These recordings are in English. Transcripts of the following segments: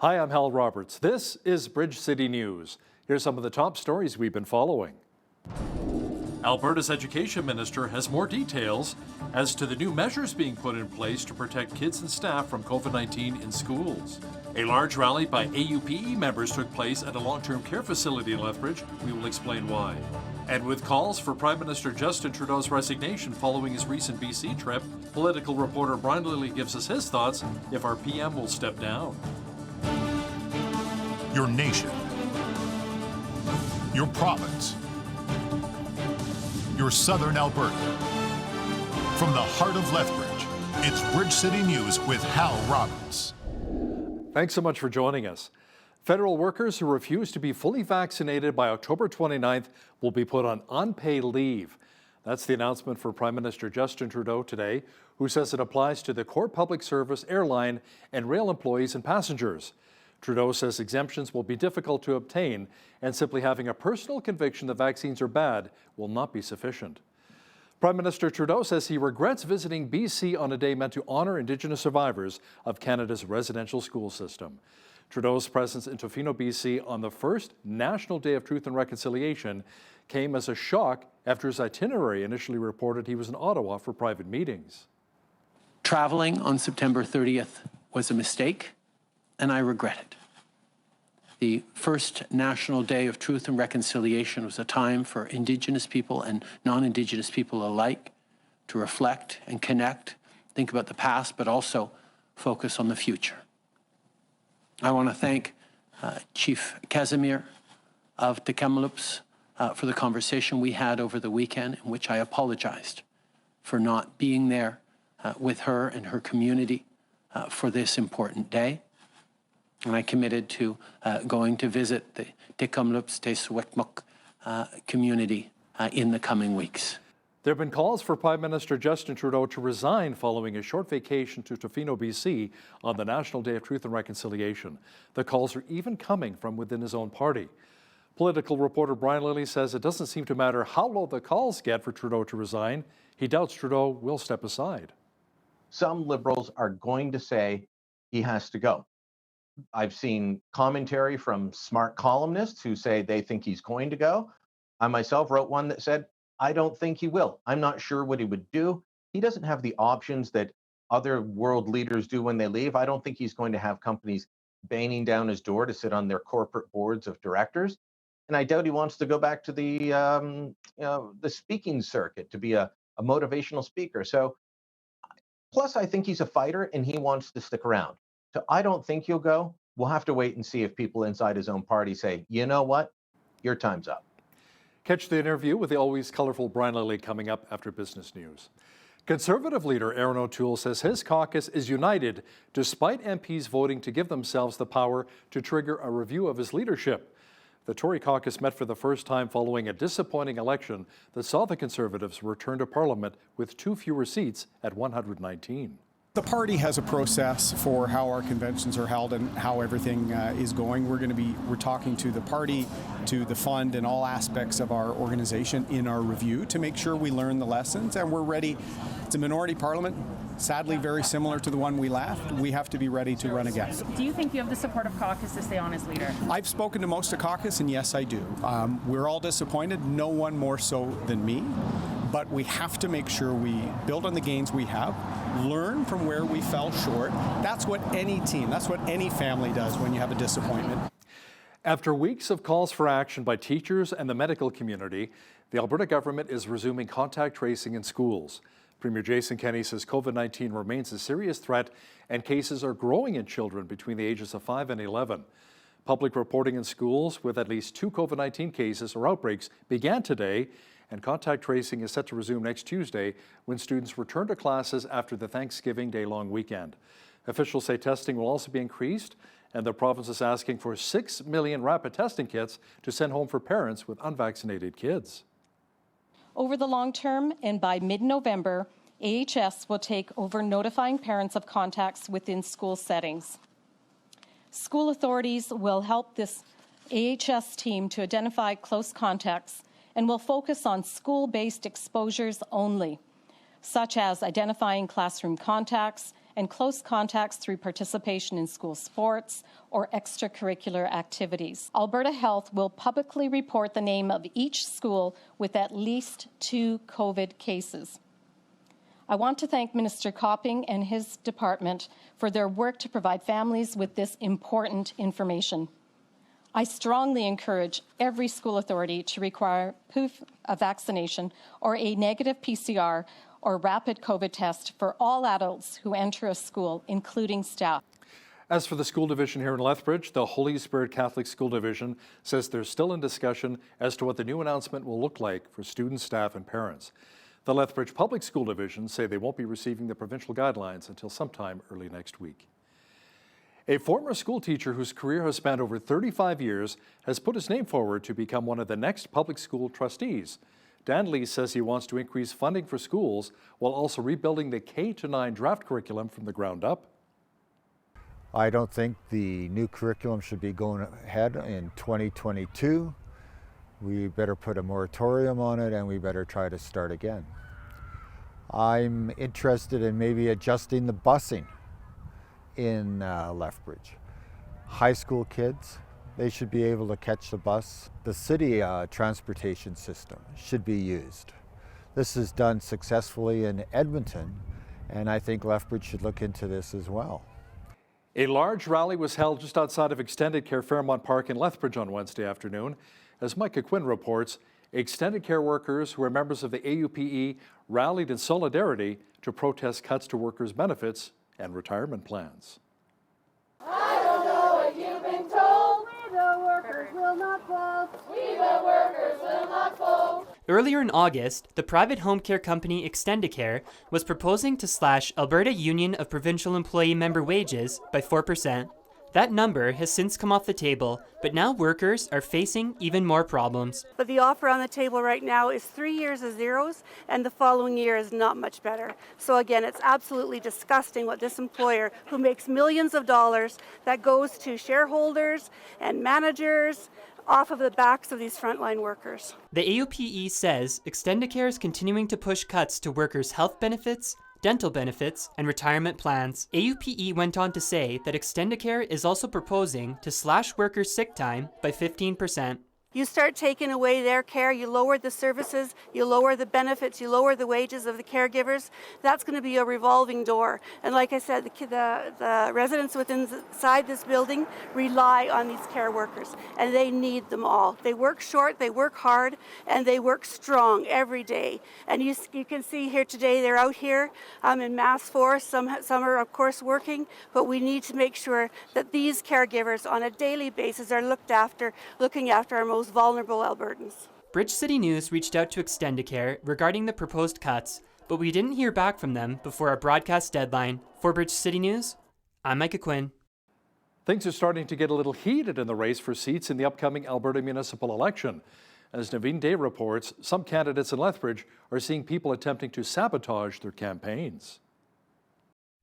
Hi, I'm Hal Roberts. This is Bridge City News. Here's some of the top stories we've been following. Alberta's Education Minister has more details as to the new measures being put in place to protect kids and staff from COVID-19 in schools. A large rally by AUPE members took place at a long-term care facility in Lethbridge. We will explain why. And with calls for Prime Minister Justin Trudeau's resignation following his recent BC trip, political reporter Brian Lilly gives us his thoughts if our PM will step down. Your nation, your province, your southern Alberta. From the heart of Lethbridge, it's Bridge City News with Hal Roberts. Thanks so much for joining us. Federal workers who refuse to be fully vaccinated by October 29th will be put on unpaid leave. That's the announcement for Prime Minister Justin Trudeau today, who says it applies to the core public service, airline, and rail employees and passengers. Trudeau says exemptions will be difficult to obtain, and simply having a personal conviction that vaccines are bad will not be sufficient. Prime Minister Trudeau says he regrets visiting BC on a day meant to honour Indigenous survivors of Canada's residential school system. Trudeau's presence in Tofino, BC on the first National Day of Truth and Reconciliation came as a shock after his itinerary initially reported he was in Ottawa for private meetings. Traveling on September 30th was a mistake, and I regret it. The first National Day of Truth and Reconciliation was a time for Indigenous people and non-Indigenous people alike to reflect and connect, think about the past, but also focus on the future. I want to thank Chief Casimir of the Kamloops for the conversation we had over the weekend, in which I apologized for not being there with her and her community for this important day. And I committed to going to visit the Kamloops Teswekmuk community in the coming weeks. There have been calls for Prime Minister Justin Trudeau to resign following a short vacation to Tofino, BC on the National Day of Truth and Reconciliation. The calls are even coming from within his own party. Political reporter Brian Lilly says it doesn't seem to matter how low the calls get for Trudeau to resign. He doubts Trudeau will step aside. Some Liberals are going to say he has to go. I've seen commentary from smart columnists who say they think he's going to go. I myself wrote one that said, I don't think he will. I'm not sure what he would do. He doesn't have the options that other world leaders do when they leave. I don't think he's going to have companies banging down his door to sit on their corporate boards of directors. And I doubt he wants to go back to the speaking circuit to be a motivational speaker. So, plus, I think he's a fighter and he wants to stick around. So I don't think he'll go. We'll have to wait and see if people inside his own party say, you know what, your time's up. Catch the interview with the always colourful Brian Lilly coming up after business news. Conservative leader Aaron Otoole says his caucus is united despite MPs voting to give themselves the power to trigger a review of his leadership. The Tory caucus met for the first time following a disappointing election that saw the Conservatives return to Parliament with 2 fewer seats at 119. The party has a process for how our conventions are held and how everything is going. We're talking to the party, to the fund, and all aspects of our organization in our review to make sure we learn the lessons, and we're ready. It's a minority parliament, sadly very similar to the one we left. We have to be ready to run again. Do you think you have the support of caucus to stay on as leader? I've spoken to most of caucus, and yes, I do. We're all disappointed, no one more so than me. But we have to make sure we build on the gains we have, learn from where we fell short. That's what any team, that's what any family does when you have a disappointment. After weeks of calls for action by teachers and the medical community, the Alberta government is resuming contact tracing in schools. Premier Jason Kenney says COVID-19 remains a serious threat and cases are growing in children between the ages of 5 and 11. Public reporting in schools with at least 2 COVID-19 cases or outbreaks began today, and contact tracing is set to resume next Tuesday when students return to classes after the Thanksgiving Day long weekend. Officials say testing will also be increased, and the province is asking for 6 million rapid testing kits to send home for parents with unvaccinated kids. Over the long term, and by mid-November, AHS will take over notifying parents of contacts within school settings. School authorities will help this AHS team to identify close contacts and will focus on school-based exposures only, such as identifying classroom contacts and close contacts through participation in school sports or extracurricular activities. Alberta Health will publicly report the name of each school with at least 2 COVID cases. I want to thank Minister Copping and his department for their work to provide families with this important information. I strongly encourage every school authority to require proof of vaccination or a negative PCR or rapid COVID test for all adults who enter a school, including staff. As for the school division here in Lethbridge, the Holy Spirit Catholic School Division says they're still in discussion as to what the new announcement will look like for students, staff, and parents. The Lethbridge Public School Division say they won't be receiving the provincial guidelines until sometime early next week. A former school teacher whose career has spanned over 35 years has put his name forward to become one of the next public school trustees. Dan Lee says he wants to increase funding for schools while also rebuilding the K-9 draft curriculum from the ground up. I don't think the new curriculum should be going ahead in 2022. We better put a moratorium on it and we better try to start again. I'm interested in maybe adjusting the busing in Lethbridge. High school kids, they should be able to catch the bus. The city transportation system should be used. This is done successfully in Edmonton, and I think Lethbridge should look into this as well. A large rally was held just outside of Extended Care Fairmont Park in Lethbridge on Wednesday afternoon. As Micah Quinn reports, extended care workers who are members of the AUPE rallied in solidarity to protest cuts to workers' benefits and retirement plans. I don't know what you've been told. We the workers will not fold. We the workers will not fold. Earlier in August, the private home care company Extendicare was proposing to slash Alberta Union of Provincial Employee member wages by 4%. That number has since come off the table, but now workers are facing even more problems. But the offer on the table right now is 3 years of zeros, and the following year is not much better. So again, it's absolutely disgusting what this employer, who makes millions of dollars, that goes to shareholders and managers, off of the backs of these frontline workers. The AUPE says Extendicare is continuing to push cuts to workers' health benefits, dental benefits, and retirement plans. AUPE went on to say that Extendicare is also proposing to slash workers' sick time by 15%. You start taking away their care, you lower the services, you lower the benefits, you lower the wages of the caregivers. That's going to be a revolving door. And like I said, the residents inside this building rely on these care workers, and they need them all. They work short, they work hard, and they work strong every day. And you can see here today, they're out here in mass force. Some are, of course, working, but we need to make sure that these caregivers on a daily basis are looking after our most vulnerable Albertans. Bridge City News reached out to Extendicare regarding the proposed cuts, but we didn't hear back from them before our broadcast deadline. For Bridge City News, I'm Micah Quinn. Things are starting to get a little heated in the race for seats in the upcoming Alberta municipal election. As Naveen Day reports, some candidates in Lethbridge are seeing people attempting to sabotage their campaigns.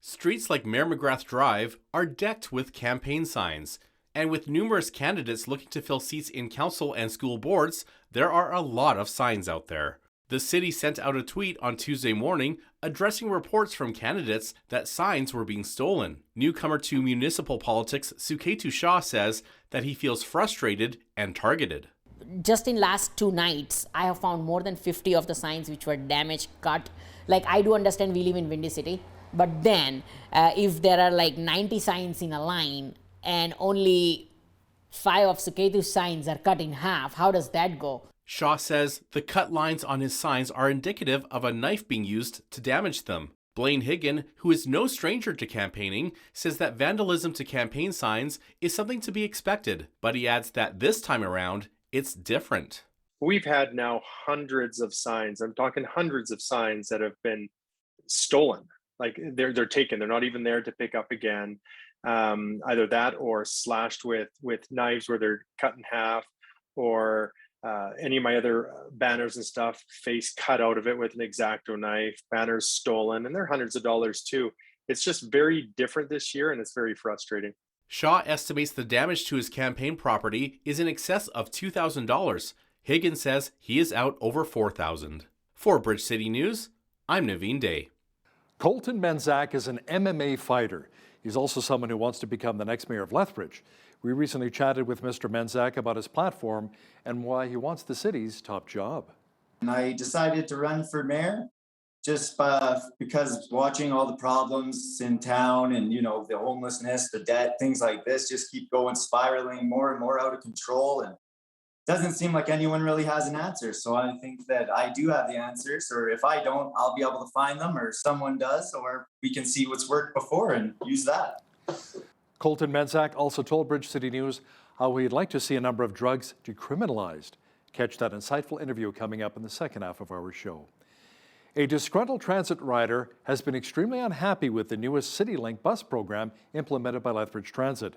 Streets like Mayor McGrath Drive are decked with campaign signs. And with numerous candidates looking to fill seats in council and school boards, there are a lot of signs out there. The city sent out a tweet on Tuesday morning addressing reports from candidates that signs were being stolen. Newcomer to municipal politics, Suketu Shah says that he feels frustrated and targeted. Just in last 2 nights, I have found more than 50 of the signs which were damaged, cut. Like, I do understand we live in Windy City, but then if there are like 90 signs in a line, and only 5 of Suketu's signs are cut in half, how does that go? Shaw says the cut lines on his signs are indicative of a knife being used to damage them. Blaine Higgin, who is no stranger to campaigning, says that vandalism to campaign signs is something to be expected, but he adds that this time around, it's different. We've had now hundreds of signs, I'm talking hundreds of signs that have been stolen. Like they're taken, they're not even there to pick up again. Either that or slashed with knives where they're cut in half, or any of my other banners and stuff, face cut out of it with an X-Acto knife, banners stolen, and they're hundreds of dollars too. It's just very different this year, and it's very frustrating. Shaw estimates the damage to his campaign property is in excess of $2,000. Higgins says he is out over $4,000. For Bridge City News, I'm Naveen Day. Colton Menzak is an MMA fighter. He's also someone who wants to become the next mayor of Lethbridge. We recently chatted with Mr. Menzak about his platform and why he wants the city's top job. And I decided to run for mayor just because watching all the problems in town and, you know, the homelessness, the debt, things like this just keep going spiraling more and more out of control. And it doesn't seem like anyone really has an answer. So I think that I do have the answers, or if I don't, I'll be able to find them, or someone does, or we can see what's worked before and use that. Colton Menzak also told Bridge City News how he'd like to see a number of drugs decriminalized. Catch that insightful interview coming up in the second half of our show. A disgruntled transit rider has been extremely unhappy with the newest CityLink bus program implemented by Lethbridge Transit.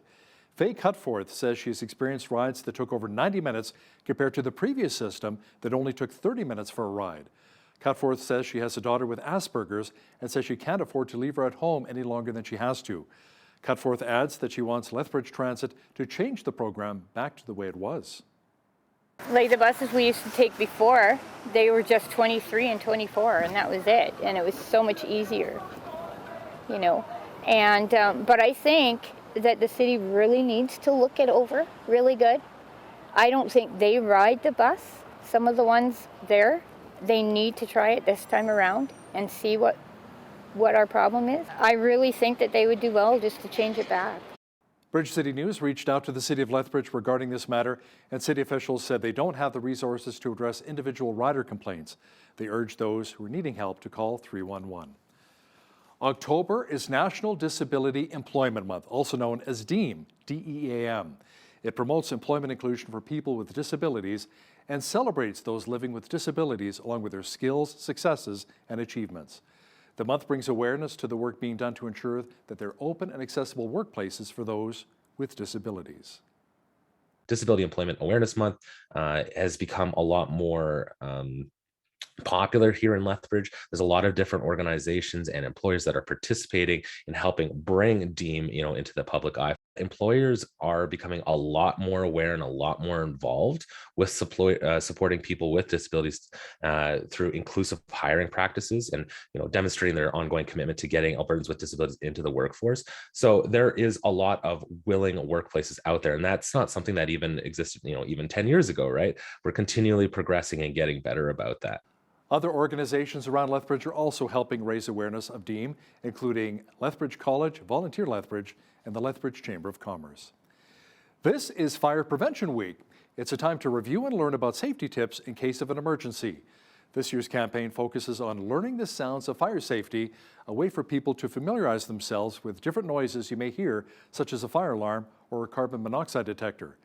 Faye Cutforth says she's experienced rides that took over 90 minutes compared to the previous system that only took 30 minutes for a ride. Cutforth says she has a daughter with Asperger's and says she can't afford to leave her at home any longer than she has to. Cutforth adds that she wants Lethbridge Transit to change the program back to the way it was. Like the buses we used to take before, they were just 23 and 24, and that was it. And it was so much easier, you know. And but I think that the city really needs to look it over really good. I don't think they ride the bus. Some of the ones there, they need to try it this time around and see what our problem is. I really think that they would do well just to change it back. Bridge City News reached out to the City of Lethbridge regarding this matter, and city officials said they don't have the resources to address individual rider complaints. They urge those who are needing help to call 311. October is National Disability Employment Month, also known as DEAM, D-E-A-M. It promotes employment inclusion for people with disabilities and celebrates those living with disabilities along with their skills, successes, and achievements. The month brings awareness to the work being done to ensure that they're open and accessible workplaces for those with disabilities. Disability Employment Awareness Month has become a lot more popular here in Lethbridge. There's a lot of different organizations and employers that are participating in helping bring DEAM, into the public eye. Employers are becoming a lot more aware and a lot more involved with supporting people with disabilities through inclusive hiring practices and demonstrating their ongoing commitment to getting Albertans with disabilities into the workforce. So there is a lot of willing workplaces out there, and that's not something that even existed even 10 years ago, right? We're continually progressing and getting better about that. Other organizations around Lethbridge are also helping raise awareness of DEAM, including Lethbridge College, Volunteer Lethbridge, and the Lethbridge Chamber of Commerce. This is Fire Prevention Week. It's a time to review and learn about safety tips in case of an emergency. This year's campaign focuses on learning the sounds of fire safety, a way for people to familiarize themselves with different noises you may hear, such as a fire alarm or a carbon monoxide detector.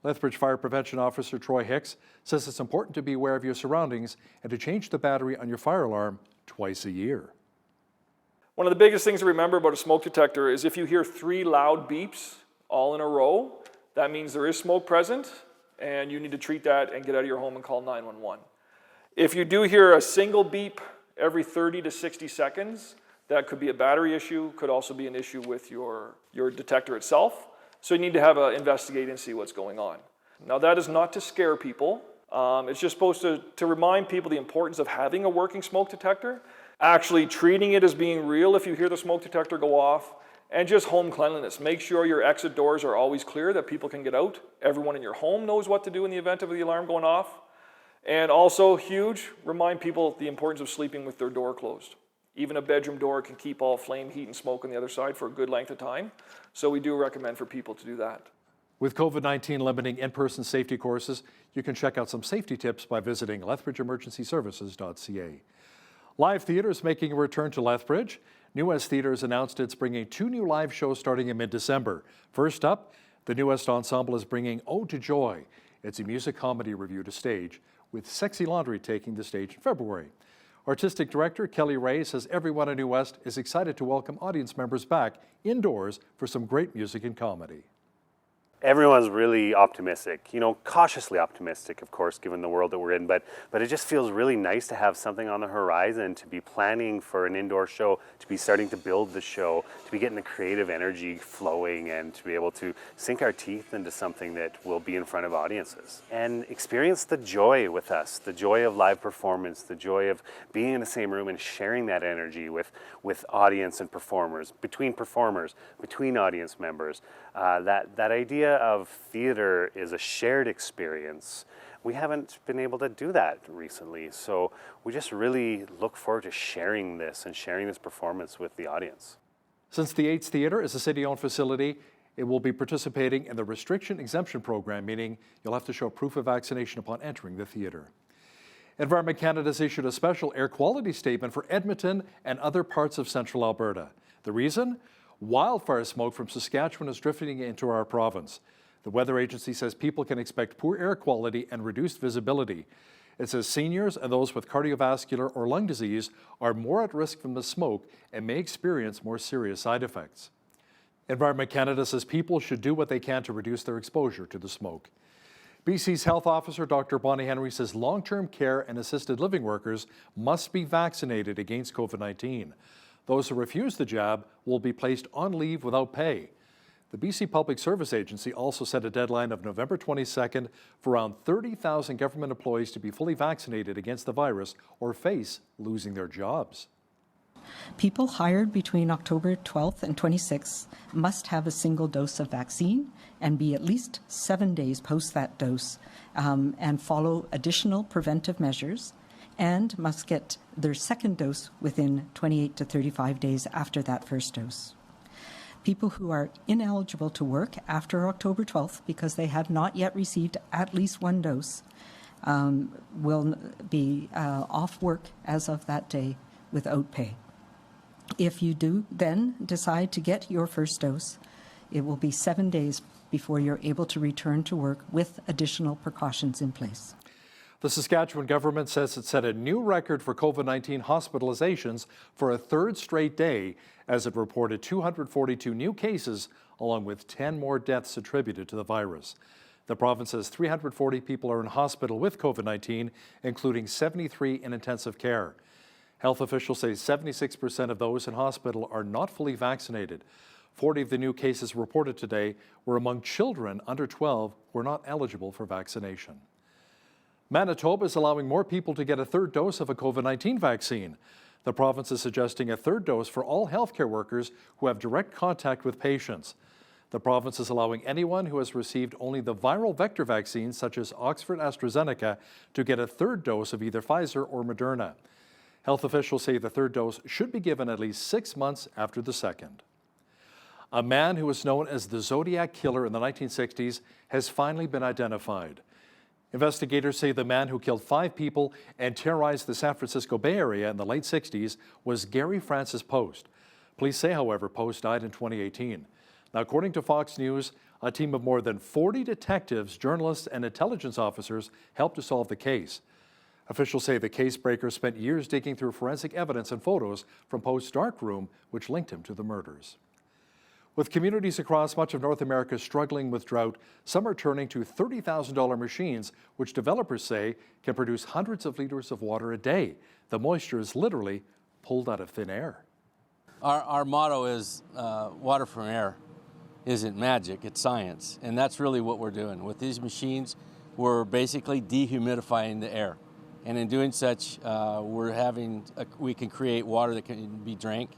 Lethbridge Fire Prevention Officer Troy Hicks says it's important to be aware of your surroundings and to change the battery on your fire alarm twice a year. One of the biggest things to remember about a smoke detector is if you hear 3 loud beeps all in a row, that means there is smoke present and you need to treat that and get out of your home and call 911. If you do hear a single beep every 30 to 60 seconds, that could be a battery issue, could also be an issue with your detector itself. So you need to have an investigate and see what's going on. Now that is not to scare people. It's just supposed to remind people the importance of having a working smoke detector, actually treating it as being real if you hear the smoke detector go off, and just home cleanliness. Make sure your exit doors are always clear, that people can get out. Everyone in your home knows what to do in the event of the alarm going off. And also huge, remind people the importance of sleeping with their door closed. Even a bedroom door can keep all flame, heat, and smoke on the other side for a good length of time. So we do recommend for people to do that. With COVID-19 limiting in-person safety courses, you can check out some safety tips by visiting lethbridgeemergencyservices.ca. Live theater is making a return to Lethbridge. New West Theatre has announced it's bringing 2 new live shows starting in mid-December. First up, the New West Ensemble is bringing Ode to Joy. It's a music comedy review to stage, with Sexy Laundry taking the stage in February. Artistic Director Kelly Ray says everyone in New West is excited to welcome audience members back indoors for some great music and comedy. everyone's really optimistic, you know, cautiously optimistic, of course, given the world that we're in, but it just feels really nice to have something on the horizon, to be planning for an indoor show, to be starting to build the show, to be getting the creative energy flowing, and to be able to sink our teeth into something that will be in front of audiences and experience the joy with us, the joy of live performance, the joy of being in the same room and sharing that energy with audience and performers, between audience members. That idea of theater is a shared experience. We haven't been able to do that recently, so we just really look forward to sharing this performance with the audience. Since the Yates Theatre is a city-owned facility, it will be participating in the restriction exemption program, meaning you'll have to show proof of vaccination upon entering the theatre. Environment Canada has issued a special air quality statement for Edmonton and other parts of central Alberta. The reason? Wildfire smoke from Saskatchewan is drifting into our province. The weather agency says people can expect poor air quality and reduced visibility. It says seniors and those with cardiovascular or lung disease are more at risk from the smoke and may experience more serious side effects. Environment Canada says people should do what they can to reduce their exposure to the smoke. BC's health officer, Dr. Bonnie Henry, says long-term care and assisted living workers must be vaccinated against COVID-19. Those who refuse the jab will be placed on leave without pay. The BC Public Service Agency also set a deadline of November 22nd for around 30,000 government employees to be fully vaccinated against the virus or face losing their jobs. People hired between October 12th and 26th must have a single dose of vaccine and be at least 7 days post that dose and follow additional preventive measures, and must get their second dose within 28 to 35 days after that first dose. People who are ineligible to work after October 12th because they have not yet received at least one dose will be off work as of that day without pay. If you do then decide to get your first dose, it will be 7 days before you're able to return to work with additional precautions in place. The Saskatchewan government says it set a new record for COVID-19 hospitalizations for a third straight day, as it reported 242 new cases, along with 10 more deaths attributed to the virus. The province says 340 people are in hospital with COVID-19, including 73 in intensive care. Health officials say 76% of those in hospital are not fully vaccinated. 40 of the new cases reported today were among children under 12 who are not eligible for vaccination. Manitoba is allowing more people to get a third dose of a COVID-19 vaccine. The province is suggesting a third dose for all healthcare workers who have direct contact with patients. The province is allowing anyone who has received only the viral vector vaccines, such as Oxford AstraZeneca, to get a third dose of either Pfizer or Moderna. Health officials say the third dose should be given at least 6 months after the second. A man who was known as the Zodiac Killer in the 1960s has finally been identified. Investigators say the man who killed 5 people and terrorized the San Francisco Bay Area in the late 60s was Gary Francis Post. Police say, however, Post died in 2018. Now, according to Fox News, a team of more than 40 detectives, journalists, and intelligence officers helped to solve the case. Officials say the case breakers spent years digging through forensic evidence and photos from Post's dark room, which linked him to the murders. With communities across much of North America struggling with drought, some are turning to $30,000 machines, which developers say can produce hundreds of liters of water a day. The moisture is literally pulled out of thin air. Our motto is water from air isn't magic, it's science. And that's really what we're doing. With these machines, we're basically dehumidifying the air. And in doing such, we can create water that can be drank.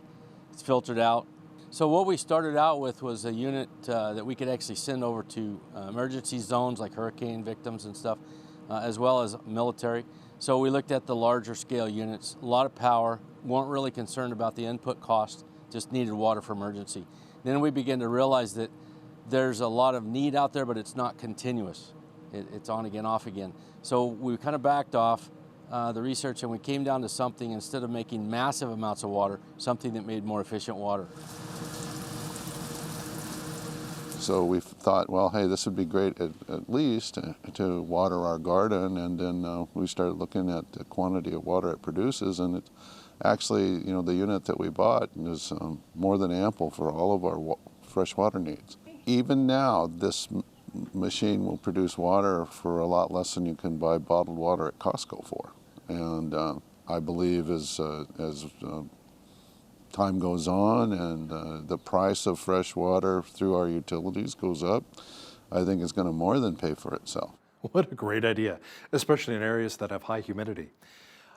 It's filtered out. So what we started out with was a unit that we could actually send over to emergency zones like hurricane victims and stuff, as well as military. So we looked at the larger scale units, a lot of power, weren't really concerned about the input cost, just needed water for emergency. Then we began to realize that there's a lot of need out there, but it's not continuous. It's on again, off again. So we kind of backed off the research and we came down to something, instead of making massive amounts of water, something that made more efficient water. So we thought, well, hey, this would be great at least to water our garden, and then we started looking at the quantity of water it produces, and it actually, the unit that we bought is more than ample for all of our fresh water needs. Even now, this machine will produce water for a lot less than you can buy bottled water at Costco for. And I believe as time goes on and the price of fresh water through our utilities goes up, I think it's going to more than pay for itself. What a great idea, especially in areas that have high humidity.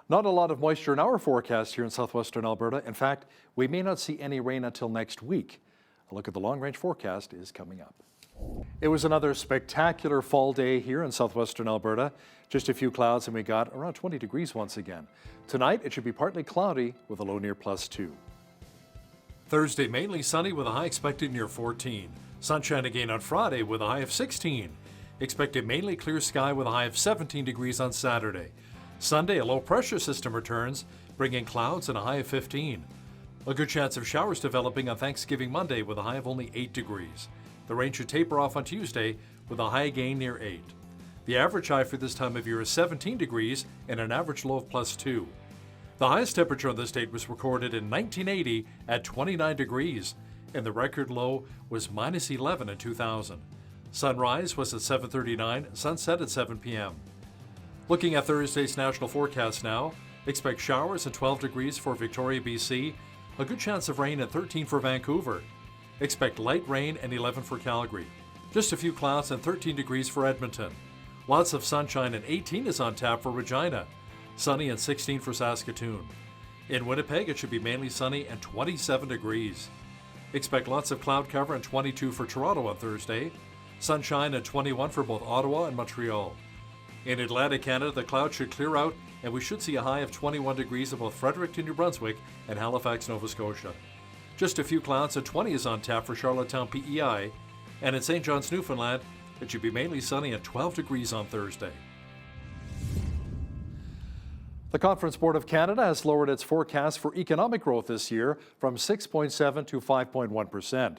Not a lot of moisture in our forecast here in southwestern Alberta. In fact, we may not see any rain until next week. A look at the long-range forecast is coming up. It was another spectacular fall day here in southwestern Alberta. Just a few clouds and we got around 20 degrees once again. Tonight, it should be partly cloudy with a low near +2. Thursday, mainly sunny with a high expected near 14. Sunshine again on Friday with a high of 16. Expected mainly clear sky with a high of 17 degrees on Saturday. Sunday, a low pressure system returns, bringing clouds and a high of 15. A good chance of showers developing on Thanksgiving Monday with a high of only 8 degrees. The rain should taper off on Tuesday with a high again near 8. The average high for this time of year is 17 degrees and an average low of +2. The highest temperature on this date was recorded in 1980 at 29 degrees, and the record low was -11 in 2000. Sunrise was at 7:39, sunset at 7 p.m. Looking at Thursday's national forecast now, expect showers at 12 degrees for Victoria, BC, a good chance of rain at 13 for Vancouver. Expect light rain and 11 for Calgary. Just a few clouds and 13 degrees for Edmonton. Lots of sunshine and 18 is on tap for Regina. Sunny and 16 for Saskatoon. In Winnipeg, it should be mainly sunny and 27 degrees. Expect lots of cloud cover and 22 for Toronto on Thursday. Sunshine and 21 for both Ottawa and Montreal. In Atlantic Canada, the clouds should clear out and we should see a high of 21 degrees in both Fredericton, New Brunswick and Halifax, Nova Scotia. Just a few clouds and 20 is on tap for Charlottetown, PEI. And in St. John's, Newfoundland, it should be mainly sunny at 12 degrees on Thursday. The Conference Board of Canada has lowered its forecast for economic growth this year from 6.7 to 5.1%.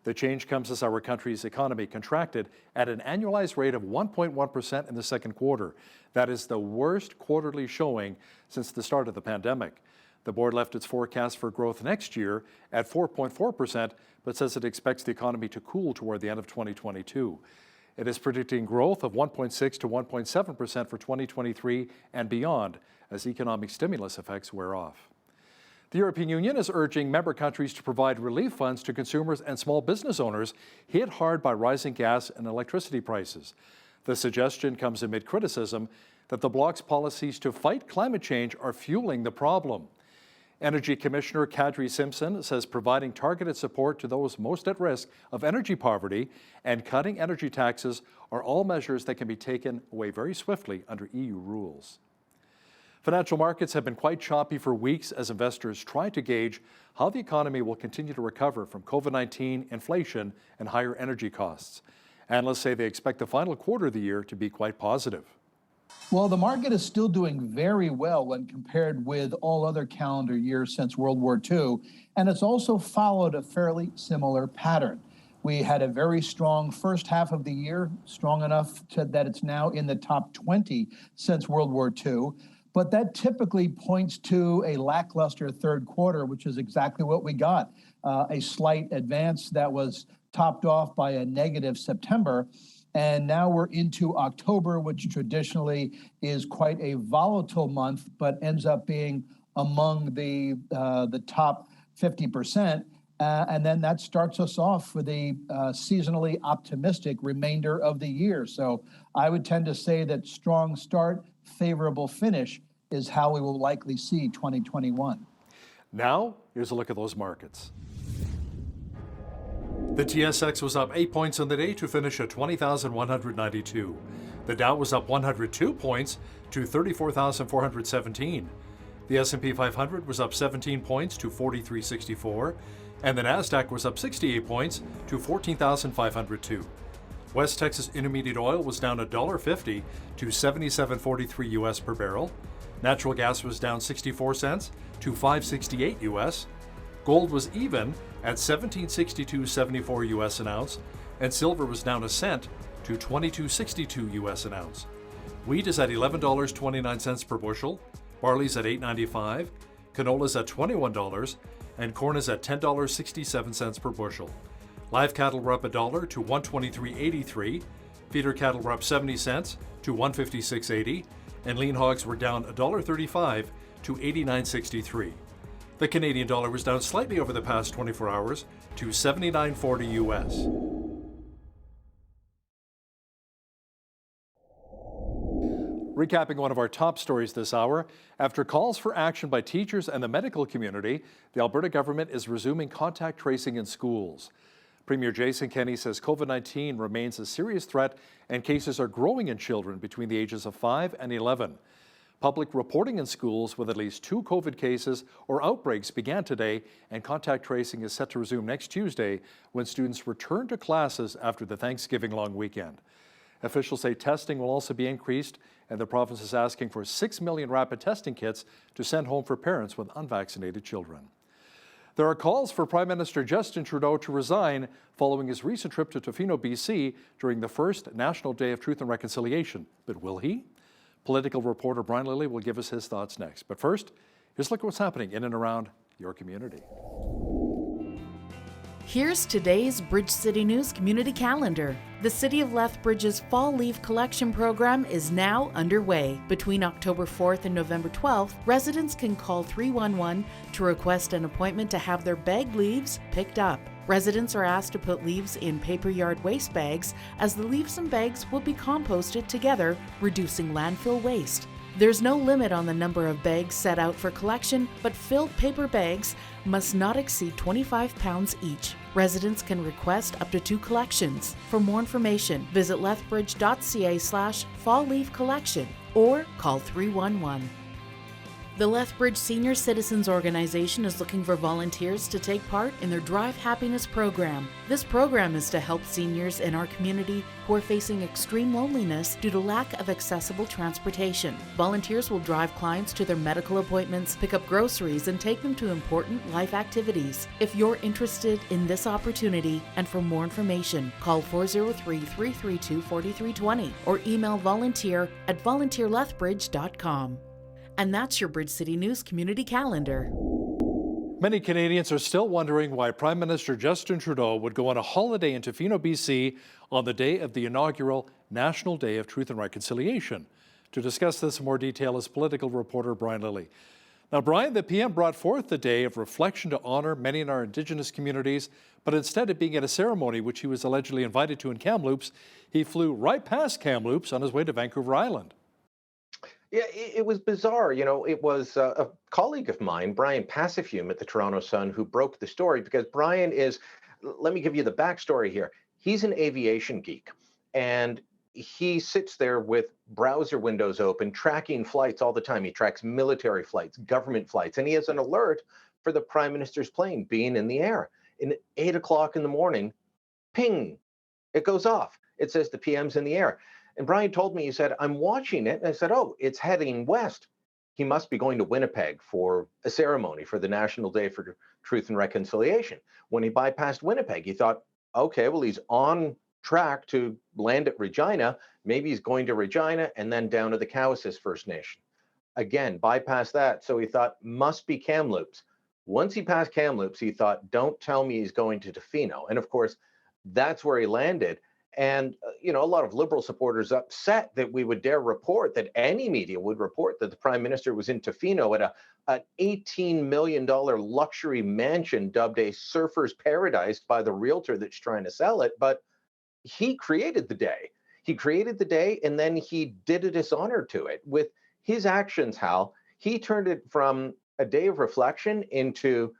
The change comes as our country's economy contracted at an annualized rate of 1.1% in the second quarter. That is the worst quarterly showing since the start of the pandemic. The board left its forecast for growth next year at 4.4%, but says it expects the economy to cool toward the end of 2022. It is predicting growth of 1.6 to 1.7% for 2023 and beyond as economic stimulus effects wear off. The European Union is urging member countries to provide relief funds to consumers and small business owners hit hard by rising gas and electricity prices. The suggestion comes amid criticism that the bloc's policies to fight climate change are fueling the problem. Energy Commissioner Kadri Simpson says providing targeted support to those most at risk of energy poverty and cutting energy taxes are all measures that can be taken away very swiftly under EU rules. Financial markets have been quite choppy for weeks as investors try to gauge how the economy will continue to recover from COVID-19, inflation, and higher energy costs. Analysts say they expect the final quarter of the year to be quite positive. Well, the market is still doing very well when compared with all other calendar years since World War II, and it's also followed a fairly similar pattern. We had a very strong first half of the year, strong enough that it's now in the top 20 since World War II. But that typically points to a lackluster third quarter, which is exactly what we got. A slight advance that was topped off by a negative September. And now we're into October, which traditionally is quite a volatile month, but ends up being among the top 50%. And then that starts us off for the seasonally optimistic remainder of the year. So I would tend to say that strong start, favorable finish is how we will likely see 2021. Now, here's a look at those markets. The TSX was up 8 points on the day to finish at 20,192. The Dow was up 102 points to 34,417. The S&P 500 was up 17 points to 4364, and the Nasdaq was up 68 points to 14,502. West Texas Intermediate Oil was down $1.50 to $77.43 US per barrel. Natural gas was down 64 cents to $5.68 US. Gold was even at $17.6274 US an ounce, and silver was down a cent to $22.62 US an ounce. Wheat is at $11.29 per bushel, barley's at $8.95, canola's at $21, and corn is at $10.67 per bushel. Live cattle were up $1 to $123.83. Feeder cattle were up 70 cents to $156.80. And lean hogs were down $1.35 to $89.63. The Canadian dollar was down slightly over the past 24 hours to $79.40 US. Recapping one of our top stories this hour, after calls for action by teachers and the medical community, the Alberta government is resuming contact tracing in schools. Premier Jason Kenney says COVID-19 remains a serious threat and cases are growing in children between the ages of 5 and 11. Public reporting in schools with at least 2 COVID cases or outbreaks began today, and contact tracing is set to resume next Tuesday when students return to classes after the Thanksgiving long weekend. Officials say testing will also be increased, and the province is asking for 6 million rapid testing kits to send home for parents with unvaccinated children. There are calls for Prime Minister Justin Trudeau to resign following his recent trip to Tofino, BC during the first National Day of Truth and Reconciliation. But will he? Political reporter Brian Lilly will give us his thoughts next. But first, here's a look at what's happening in and around your community. Here's today's Bridge City News community calendar. The City of Lethbridge's Fall Leaf Collection Program is now underway. Between October 4th and November 12th, residents can call 311 to request an appointment to have their bag leaves picked up. Residents are asked to put leaves in paper yard waste bags, as the leaves and bags will be composted together, reducing landfill waste. There's no limit on the number of bags set out for collection, but filled paper bags must not exceed 25 pounds each. Residents can request up to 2 collections. For more information, visit lethbridge.ca/fall leaf collection or call 311. The Lethbridge Senior Citizens Organization is looking for volunteers to take part in their Drive Happiness program. This program is to help seniors in our community who are facing extreme loneliness due to lack of accessible transportation. Volunteers will drive clients to their medical appointments, pick up groceries, and take them to important life activities. If you're interested in this opportunity and for more information, call 403-332-4320 or email volunteer@volunteerlethbridge.com. And that's your Bridge City News community calendar. Many Canadians are still wondering why Prime Minister Justin Trudeau would go on a holiday in Tofino, BC on the day of the inaugural National Day of Truth and Reconciliation. To discuss this in more detail is political reporter Brian Lilly. Now, Brian, the PM brought forth the day of reflection to honor many in our Indigenous communities, but instead of being at a ceremony which he was allegedly invited to in Kamloops, he flew right past Kamloops on his way to Vancouver Island. Yeah, it was bizarre. You know, it was a colleague of mine, Brian Passafume at the Toronto Sun, who broke the story, because Brian is, let me give you the backstory here. He's an aviation geek, and he sits there with browser windows open, tracking flights all the time. He tracks military flights, government flights, and he has an alert for the Prime Minister's plane being in the air. And at 8 o'clock in the morning, ping, it goes off. It says the PM's in the air. And Brian told me, he said, I'm watching it. And I said, oh, it's heading west. He must be going to Winnipeg for a ceremony for the National Day for Truth and Reconciliation. When he bypassed Winnipeg, he thought, okay, well, he's on track to land at Regina. Maybe he's going to Regina and then down to the Cowicess First Nation. Again, bypass that. So he thought, must be Kamloops. Once he passed Kamloops, he thought, don't tell me he's going to Tofino. And of course, that's where he landed. And, you know, a lot of Liberal supporters upset that we would dare report, that any media would report, that the Prime Minister was in Tofino at an $18 million luxury mansion dubbed a surfer's paradise by the realtor that's trying to sell it. But he created the day. He created the day, and then he did a dishonor to it. With his actions, Hal, he turned it from a day of reflection into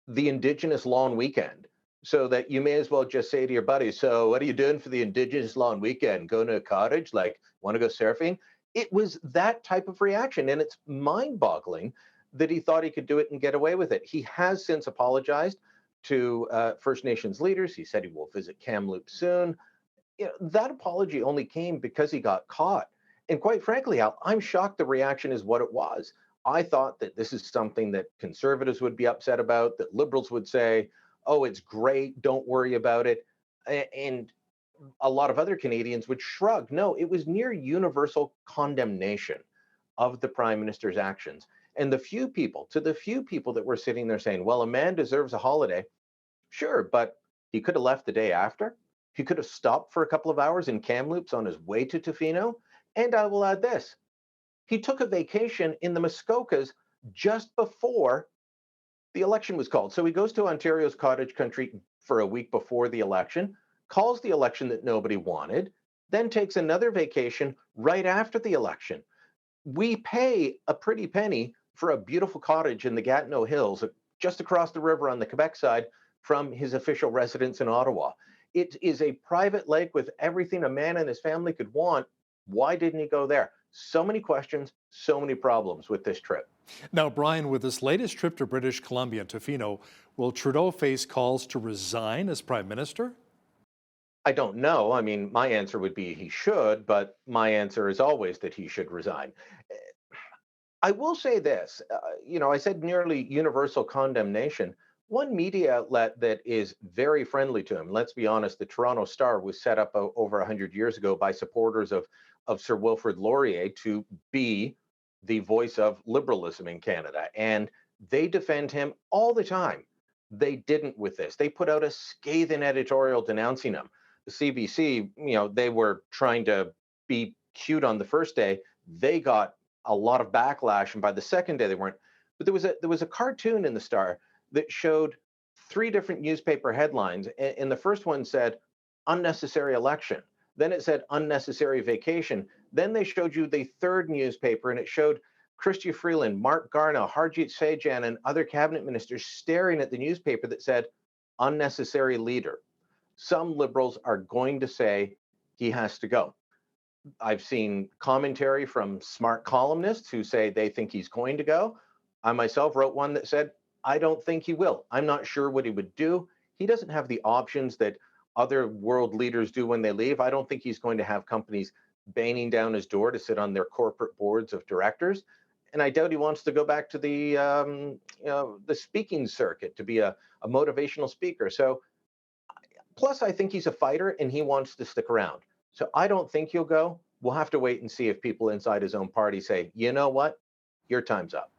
the Indigenous long weekend. So that you may as well just say to your buddy, so what are you doing for the Indigenous long weekend? Going to a cottage? Like, want to go surfing? It was that type of reaction. And it's mind-boggling that he thought he could do it and get away with it. He has since apologized to First Nations leaders. He said he will visit Kamloops soon. You know, that apology only came because he got caught. And quite frankly, Al, I'm shocked the reaction is what it was. I thought that this is something that conservatives would be upset about, that Liberals would say, oh, it's great, don't worry about it. And a lot of other Canadians would shrug. No, it was near universal condemnation of the Prime Minister's actions. And the few people that were sitting there saying, well, a man deserves a holiday, sure, but He could have left the day after. He could have stopped for a couple of hours in Kamloops on his way to Tofino. And I will add this. He took a vacation in the Muskokas just before the election was called. So he goes to Ontario's cottage country for a week before the election, calls the election that nobody wanted, then takes another vacation right after the election. We pay a pretty penny for a beautiful cottage in the Gatineau Hills, just across the river on the Quebec side from his official residence in Ottawa. It is a private lake with everything a man and his family could want. Why didn't he go there? So many questions, so many problems with this trip. Now, Brian, with this latest trip to British Columbia and Tofino, will Trudeau face calls to resign as Prime Minister? I don't know. I mean, my answer would be he should, but my answer is always that he should resign. I will say this, I said nearly universal condemnation. One media outlet that is very friendly to him, let's be honest, the Toronto Star was set up over 100 years ago by supporters of Sir Wilfrid Laurier to be the voice of liberalism in Canada. And they defend him all the time. They didn't with this. They put out a scathing editorial denouncing him. The CBC, they were trying to be cute on the first day. They got a lot of backlash, and by the second day they weren't. But there was a cartoon in the Star that showed 3 different newspaper headlines, and the first one said unnecessary election. Then it said unnecessary vacation. Then they showed you the third newspaper, and it showed Chrystia Freeland, Mark Garneau, Harjit Sajjan, and other cabinet ministers staring at the newspaper that said unnecessary leader. Some Liberals are going to say he has to go. I've seen commentary from smart columnists who say they think he's going to go. I myself wrote one that said, I don't think he will. I'm not sure what he would do. He doesn't have the options that other world leaders do when they leave. I don't think he's going to have companies banging down his door to sit on their corporate boards of directors. And I doubt he wants to go back to the speaking circuit to be a motivational speaker. So, plus, I think he's a fighter and he wants to stick around. So I don't think he'll go. We'll have to wait and see if people inside his own party say, you know what, your time's up.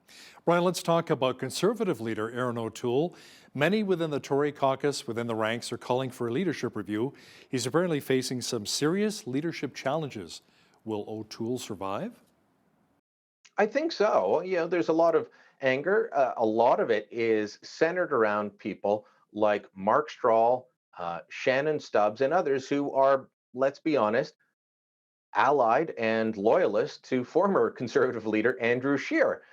Brian, let's talk about Conservative leader Erin O'Toole. Many within the Tory caucus, within the ranks, are calling for a leadership review. He's apparently facing some serious leadership challenges. Will O'Toole survive? I think so. There's a lot of anger. A lot of it is centered around people like Mark Strahl, Shannon Stubbs, and others who are, let's be honest, allied and loyalist to former Conservative leader Andrew Scheer.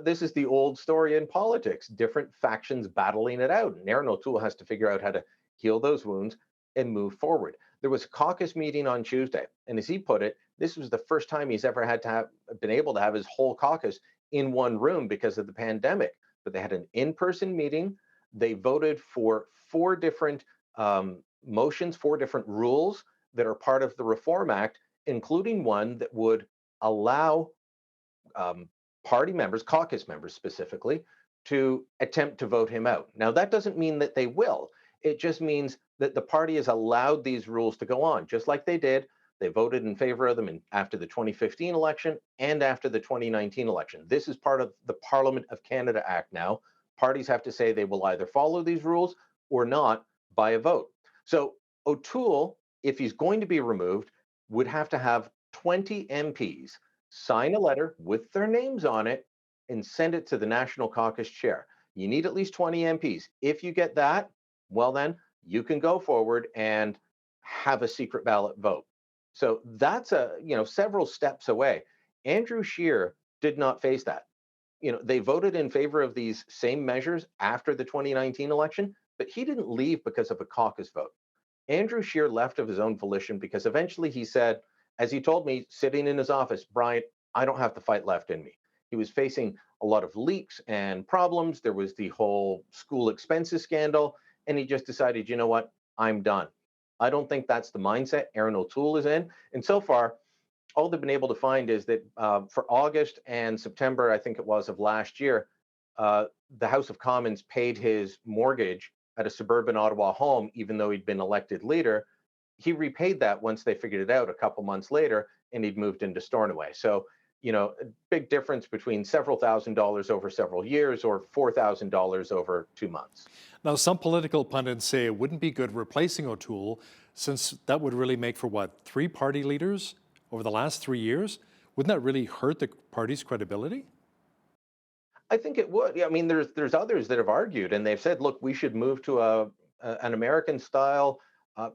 This is the old story in politics, different factions battling it out. And Erin O'Toole has to figure out how to heal those wounds and move forward. There was a caucus meeting on Tuesday, and as he put it, this was the first time he's ever been able to have his whole caucus in one room because of the pandemic. But they had an in-person meeting. They voted for 4 different motions, 4 different rules that are part of the Reform Act, including one that would allow party members, caucus members specifically, to attempt to vote him out. Now, that doesn't mean that they will. It just means that the party has allowed these rules to go on, just like they did. They voted in favor of them after the 2015 election and after the 2019 election. This is part of the Parliament of Canada Act now. Parties have to say they will either follow these rules or not by a vote. So O'Toole, if he's going to be removed, would have to have 20 MPs sign a letter with their names on it and send it to the National Caucus chair. You need at least 20 MPs. If you get that, well, then you can go forward and have a secret ballot vote. So that's several steps away. Andrew Scheer did not face that. They voted in favor of these same measures after the 2019 election, but he didn't leave because of a caucus vote. Andrew Scheer left of his own volition because eventually he said, as he told me sitting in his office, Brian, I don't have the fight left in me. He was facing a lot of leaks and problems. There was the whole school expenses scandal, and he just decided, you know what, I'm done. I don't think that's the mindset Erin O'Toole is in. And so far, all they've been able to find is that for August and September, I think it was, of last year, the House of Commons paid his mortgage at a suburban Ottawa home, even though he'd been elected leader. He repaid that once they figured it out a couple months later, and he'd moved into Stornoway. So a big difference between several $1,000s over several years or $4,000 over 2 months. Now, some political pundits say it wouldn't be good replacing Otoole, since that would really make for what, 3 party leaders over the last 3 years? Wouldn't that really hurt the party's credibility? I think it would. Yeah, I mean, there's others that have argued, and they've said, look, we should move to an American style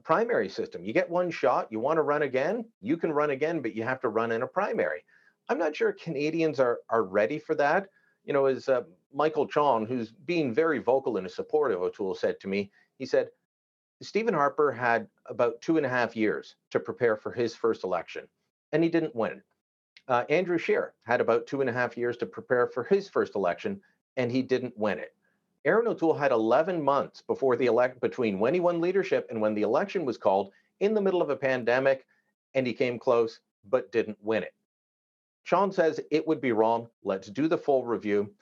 primary system. You get one shot, you want to run again, you can run again, but you have to run in a primary. I'm not sure Canadians are ready for that. As Michael Chong, who's being very vocal in his support of Otoole, said to me, he said, Stephen Harper had about 2.5 years to prepare for his first election, and he didn't win. Andrew Scheer had about 2.5 years to prepare for his first election, and he didn't win it. Aaron O'Toole had 11 months before between when he won leadership and when the election was called, in the middle of a pandemic, and he came close but didn't win it. Sean says it would be wrong. Let's do the full review.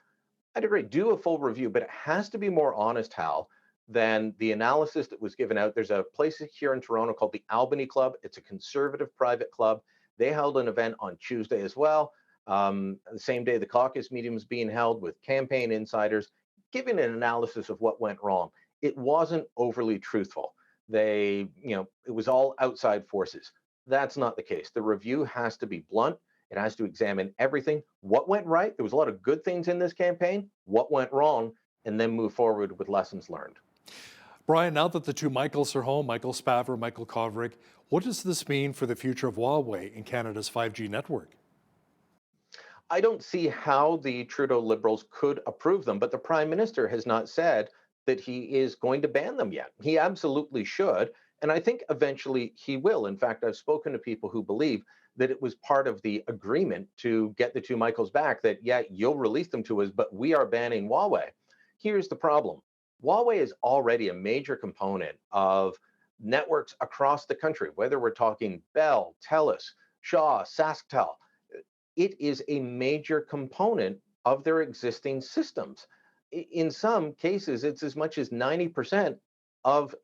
I'd agree, do a full review, but it has to be more honest, Hal, than the analysis that was given out. There's a place here in Toronto called the Albany Club. It's a conservative private club. They held an event on Tuesday as well. The same day the caucus meeting was being held with campaign insiders, giving an analysis of what went wrong. It wasn't overly truthful. It was all outside forces. That's not the case. The review has to be blunt. It has to examine everything. What went right? There was a lot of good things in this campaign. What went wrong? And then move forward with lessons learned. Brian, now that the 2 Michaels are home, Michael Spavor, Michael Kovrig, what does this mean for the future of Huawei in Canada's 5G network? I don't see how the Trudeau Liberals could approve them, but the Prime Minister has not said that he is going to ban them yet. He absolutely should, and I think eventually he will. In fact, I've spoken to people who believe that it was part of the agreement to get the 2 Michaels back, that, yeah, you'll release them to us, but we are banning Huawei. Here's the problem. Huawei is already a major component of networks across the country, whether we're talking Bell, TELUS, Shaw, SaskTel. It is a major component of their existing systems. In some cases, it's as much as 90% of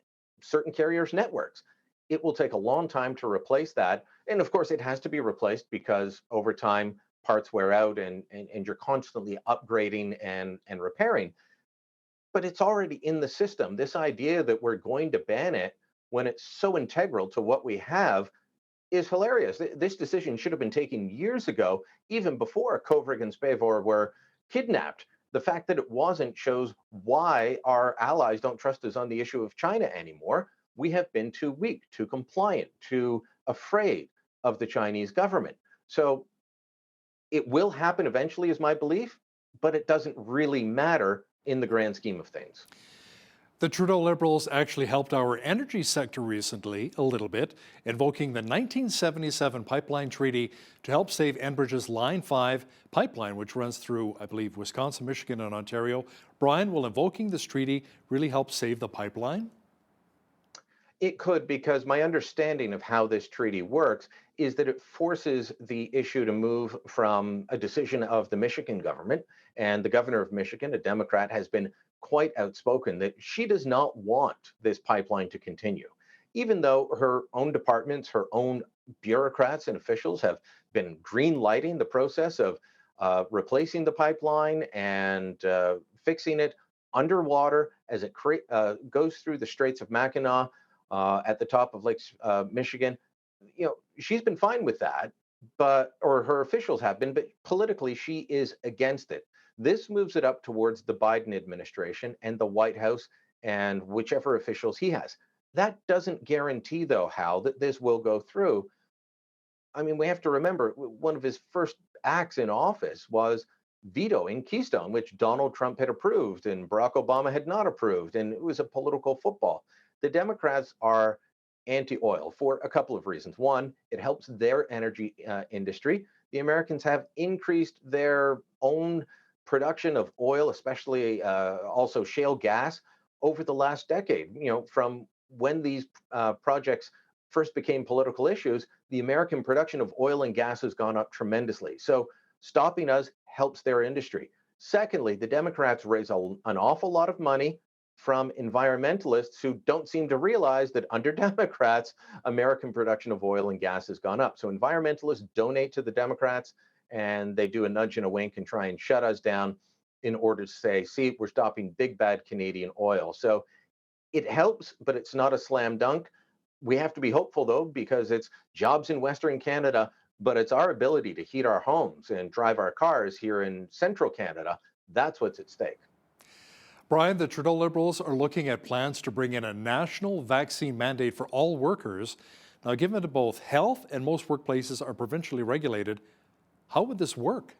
certain carriers' networks. It will take a long time to replace that. And of course, it has to be replaced because over time, parts wear out and you're constantly upgrading and repairing. But it's already in the system. This idea that we're going to ban it when it's so integral to what we have is hilarious. This decision should have been taken years ago, even before Kovrig and Spavor were kidnapped. The fact that it wasn't shows why our allies don't trust us on the issue of China anymore. We have been too weak, too compliant, too afraid of the Chinese government. So it will happen eventually, is my belief, but it doesn't really matter in the grand scheme of things. The Trudeau Liberals actually helped our energy sector recently a little bit, invoking the 1977 pipeline treaty to help save Enbridge's Line 5 pipeline, which runs through, I believe, Wisconsin, Michigan, and Ontario. Brian, will invoking this treaty really help save the pipeline? It could, because my understanding of how this treaty works is that it forces the issue to move from a decision of the Michigan government, and the governor of Michigan, a Democrat, has been quite outspoken that she does not want this pipeline to continue, even though her own departments, her own bureaucrats and officials have been green lighting the process of replacing the pipeline and fixing it underwater as it goes through the Straits of Mackinac at the top of Lake Michigan. She's been fine with that, or her officials have been, but politically she is against it. This moves it up towards the Biden administration and the White House and whichever officials he has. That doesn't guarantee, though, Hal, that this will go through. I mean, we have to remember one of his first acts in office was vetoing Keystone, which Donald Trump had approved and Barack Obama had not approved, and it was a political football. The Democrats are anti-oil for a couple of reasons. One, it helps their energy industry. The Americans have increased their own production of oil, especially also shale gas, over the last decade. From when these projects first became political issues, the American production of oil and gas has gone up tremendously. So stopping us helps their industry. Secondly, the Democrats raise an awful lot of money from environmentalists who don't seem to realize that under Democrats, American production of oil and gas has gone up. So environmentalists donate to the Democrats, and they do a nudge and a wink and try and shut us down in order to say, see, we're stopping big bad Canadian oil. So it helps, but it's not a slam dunk. We have to be hopeful, though, because it's jobs in Western Canada, but it's our ability to heat our homes and drive our cars here in central Canada. That's what's at stake. Brian, the Trudeau Liberals are looking at plans to bring in a national vaccine mandate for all workers. Now, given that both health and most workplaces are provincially regulated, how would this work?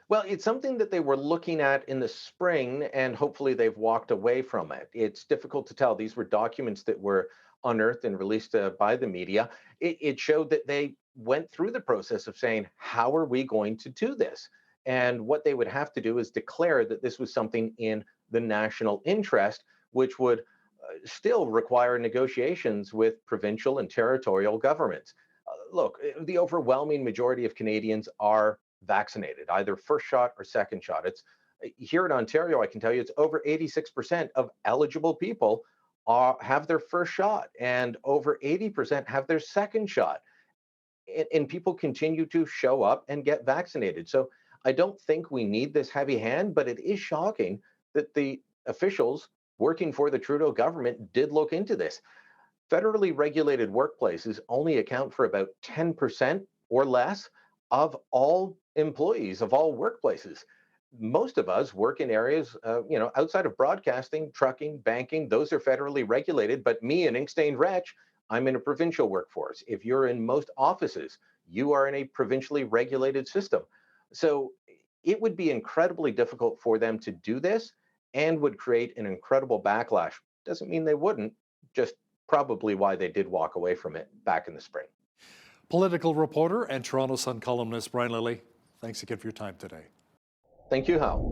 Well, it's something that they were looking at in the spring, and hopefully they've walked away from it. It's difficult to tell. These were documents that were unearthed and released by the media. It showed that they went through the process of saying, how are we going to do this? And what they would have to do is declare that this was something in the national interest, which would still require negotiations with provincial and territorial governments. Look, the overwhelming majority of Canadians are vaccinated, either first shot or second shot. It's here in Ontario, I can tell you it's over 86% of eligible people have their first shot, and over 80% have their second shot. And people continue to show up and get vaccinated. So I don't think we need this heavy hand, but it is shocking that the officials working for the Trudeau government did look into this. Federally regulated workplaces only account for about 10% or less of all employees of all workplaces. Most of us work in areas, outside of broadcasting, trucking, banking. Those are federally regulated. But me, an ink-stained wretch, I'm in a provincial workforce. If you're in most offices, you are in a provincially regulated system. So it would be incredibly difficult for them to do this and would create an incredible backlash. Doesn't mean they wouldn't, just probably why they did walk away from it back in the spring. Political reporter and Toronto Sun columnist Brian Lilley, thanks again for your time today. Thank you, Hal.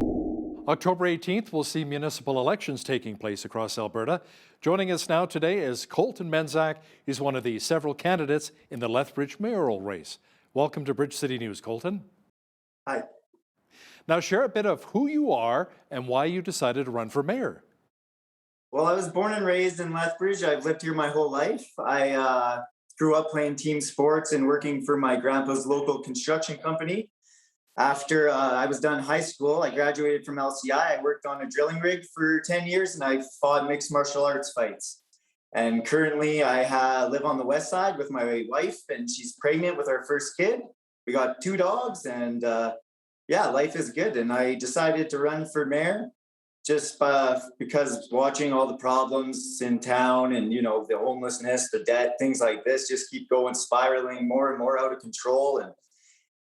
October 18th, we'll see municipal elections taking place across Alberta. Joining us now today is Colton Menzak. He's one of the several candidates in the Lethbridge mayoral race. Welcome to Bridge City News, Colton. Hi. Now share a bit of who you are and why you decided to run for mayor. Well, I was born and raised in Lethbridge. I've lived here my whole life. I grew up playing team sports and working for my grandpa's local construction company. After I was done high school, I graduated from LCI. I worked on a drilling rig for 10 years and I fought mixed martial arts fights. And currently I live on the west side with my wife, and she's pregnant with our first kid. We got 2 dogs, and life is good. And I decided to run for mayor just because watching all the problems in town and, the homelessness, the debt, things like this just keep going spiraling more and more out of control. And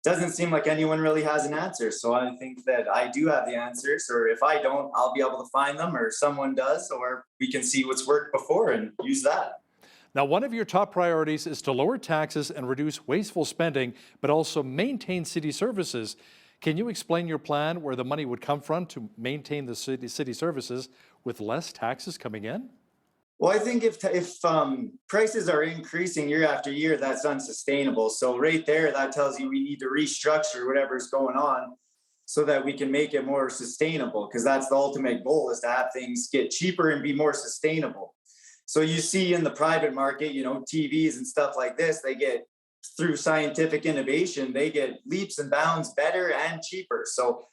doesn't seem like anyone really has an answer. So I think that I do have the answers, or if I don't, I'll be able to find them, or someone does, or we can see what's worked before and use that. Now, one of your top priorities is to lower taxes and reduce wasteful spending, but also maintain city services. Can you explain your plan where the money would come from to maintain the city services with less taxes coming in? Well, I think if prices are increasing year after year, that's unsustainable. So right there, that tells you we need to restructure whatever's going on so that we can make it more sustainable, because that's the ultimate goal, is to have things get cheaper and be more sustainable. So you see in the private market, TVs and stuff like this, they get, through scientific innovation, they get leaps and bounds better and cheaper. So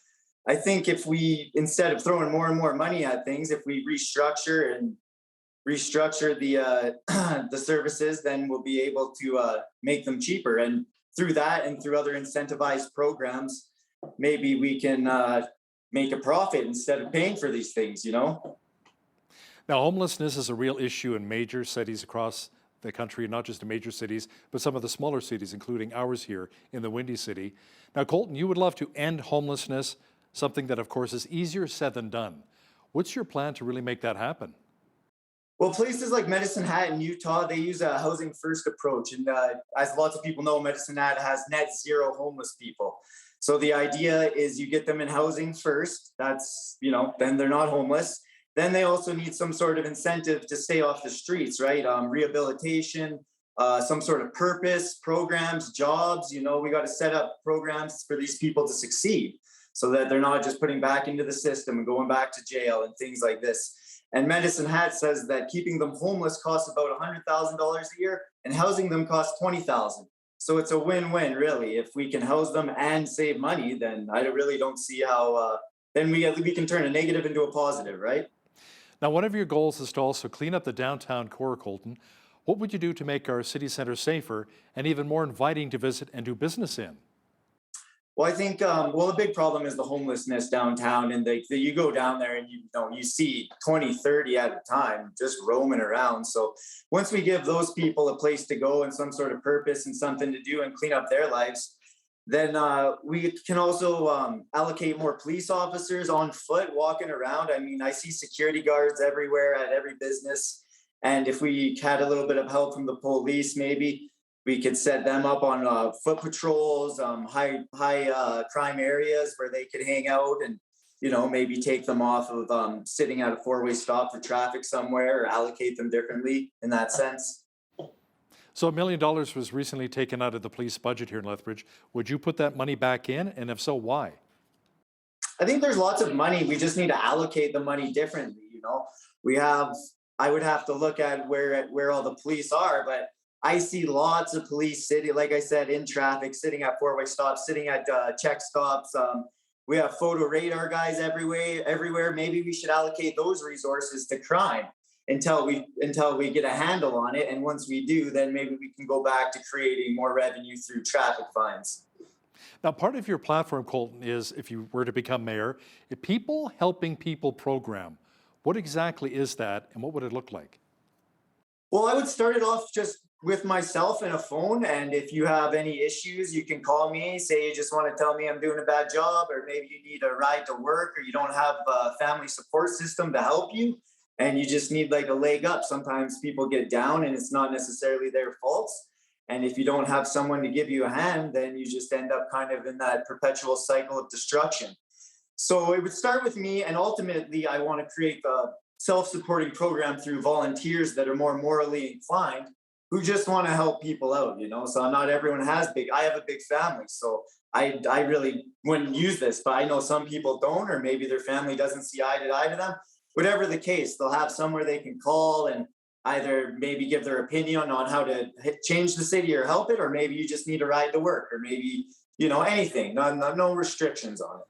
I think if we, instead of throwing more and more money at things, if we restructure the services, then we'll be able to make them cheaper. And through that and through other incentivized programs, maybe we can make a profit instead of paying for these things, Now, homelessness is a real issue in major cities across the country, not just in major cities, but some of the smaller cities, including ours here in the Windy City. Now, Colton, you would love to end homelessness, something that, of course, is easier said than done. What's your plan to really make that happen? Well, places like Medicine Hat in Utah, they use a housing first approach. And as lots of people know, Medicine Hat has net zero homeless people. So the idea is you get them in housing first. That's, then they're not homeless. Then they also need some sort of incentive to stay off the streets, right? Rehabilitation, some sort of purpose, programs, jobs. We got to set up programs for these people to succeed so that they're not just putting back into the system and going back to jail and things like this. And Medicine Hat says that keeping them homeless costs about $100,000 a year and housing them costs $20,000. So it's a win-win, really. If we can house them and save money, then I really don't see how, then we can turn a negative into a positive, right? Now, one of your goals is to also clean up the downtown core, Colton. What would you do to make our city centre safer and even more inviting to visit and do business in? Well, I think the big problem is the homelessness downtown, and you go down there and you see 20, 30 at a time just roaming around. So once we give those people a place to go and some sort of purpose and something to do and clean up their lives, then we can also allocate more police officers on foot walking around. I mean, I see security guards everywhere at every business, and if we had a little bit of help from the police, maybe we could set them up on foot patrols, high crime areas where they could hang out, and maybe take them off of sitting at a four-way stop for traffic somewhere, or allocate them differently in that sense. So $1 million was recently taken out of the police budget here in Lethbridge. Would you put that money back in? And if so, why? I think there's lots of money. We just need to allocate the money differently. I would have to look at where all the police are, but I see lots of police sitting, like I said, in traffic, sitting at four-way stops, sitting at check stops. We have photo radar guys everywhere. Maybe we should allocate those resources to crime until we get a handle on it. And once we do, then maybe we can go back to creating more revenue through traffic fines. Now, part of your platform, Colton, is, if you were to become mayor, a People Helping People program. What exactly is that, and what would it look like? Well, I would start it off just with myself and a phone. And if you have any issues, you can call me, say you just want to tell me I'm doing a bad job, or maybe you need a ride to work, or you don't have a family support system to help you, and you just need like a leg up. Sometimes people get down and it's not necessarily their faults. And if you don't have someone to give you a hand, then you just end up kind of in that perpetual cycle of destruction. So it would start with me, and ultimately I want to create a self-supporting program through volunteers that are more morally inclined, who just want to help people out, So not everyone I have a big family, so I really wouldn't use this, but I know some people don't, or maybe their family doesn't see eye to eye to them. Whatever the case, they'll have somewhere they can call and either maybe give their opinion on how to change the city or help it, or maybe you just need a ride to work, or maybe, anything, no restrictions on it.